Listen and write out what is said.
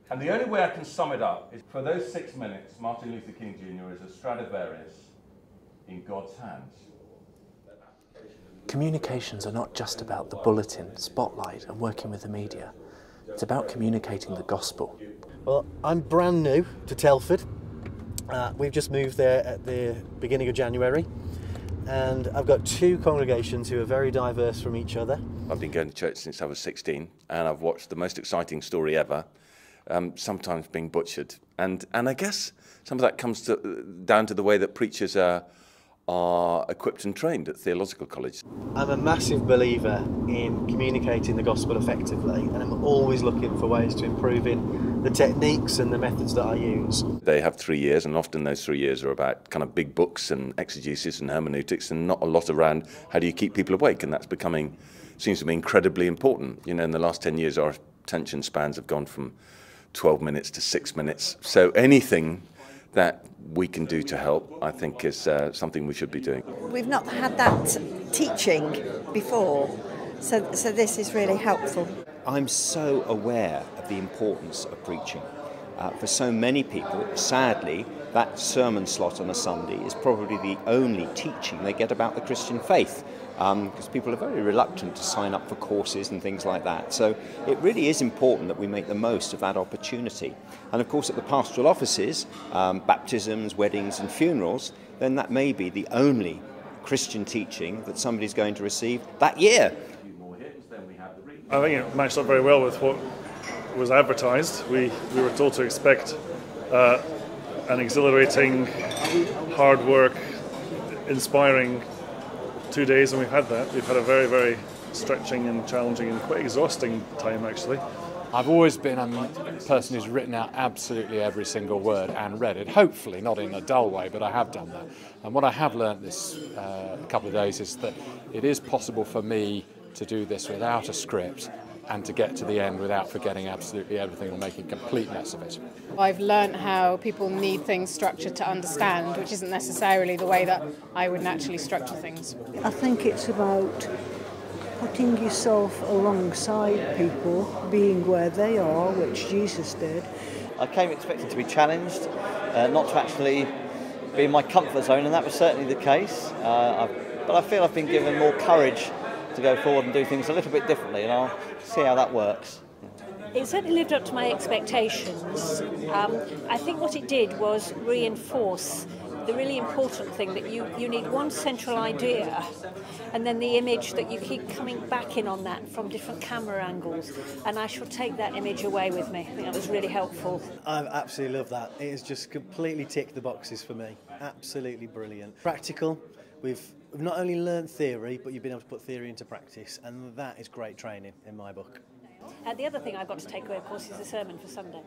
And the only way I can sum it up is for those 6 minutes, Martin Luther King Jr. is a Stradivarius in God's hands. Communications are not just about the bulletin, spotlight and working with the media. It's about communicating the gospel. Well, I'm brand new to Telford. We've just moved there at the beginning of January, and I've got two congregations who are very diverse from each other. I've been going to church since I was 16, and I've watched the most exciting story ever, sometimes being butchered. And I guess some of that comes down to the way that preachers are equipped and trained at Theological College. I'm a massive believer in communicating the gospel effectively, and I'm always looking for ways to improve in the techniques and the methods that I use. They have 3 years, and often those 3 years are about kind of big books and exegesis and hermeneutics, and not a lot around how do you keep people awake, and that's seems to be incredibly important. You know, in the last 10 years our attention spans have gone from 12 minutes to 6 minutes, so anything that we can do to help, I think, is something we should be doing. We've not had that teaching before, so this is really helpful. I'm so aware of the importance of preaching. For so many people, sadly, that sermon slot on a Sunday is probably the only teaching they get about the Christian faith, because people are very reluctant to sign up for courses and things like that. So it really is important that we make the most of that opportunity. And of course at the pastoral offices, baptisms, weddings and funerals, then that may be the only Christian teaching that somebody's going to receive that year. I think it matched up very well with what was advertised. We were told to expect an exhilarating, hard work, inspiring 2 days, and we've had that. We've had a very, very stretching and challenging and quite exhausting time, actually. I've always been a person who's written out absolutely every single word and read it, hopefully not in a dull way, but I have done that. And what I have learnt this couple of days is that it is possible for me to do this without a script and to get to the end without forgetting absolutely everything or making a complete mess of it. I've learnt how people need things structured to understand, which isn't necessarily the way that I would naturally structure things. I think it's about putting yourself alongside people, being where they are, which Jesus did. I came expecting to be challenged, not to actually be in my comfort zone, and that was certainly the case. But I feel I've been given more courage to go forward and do things a little bit differently, and I'll see how that works. It certainly lived up to my expectations. I think what it did was reinforce the really important thing that you need one central idea, and then the image that you keep coming back in on that from different camera angles, and I shall take that image away with me. I think that was really helpful. I absolutely love that. It has just completely ticked the boxes for me. Absolutely brilliant. Practical. We've not only learned theory, but you've been able to put theory into practice, and that is great training in my book. The other thing I got to take away, of course, is the sermon for Sunday.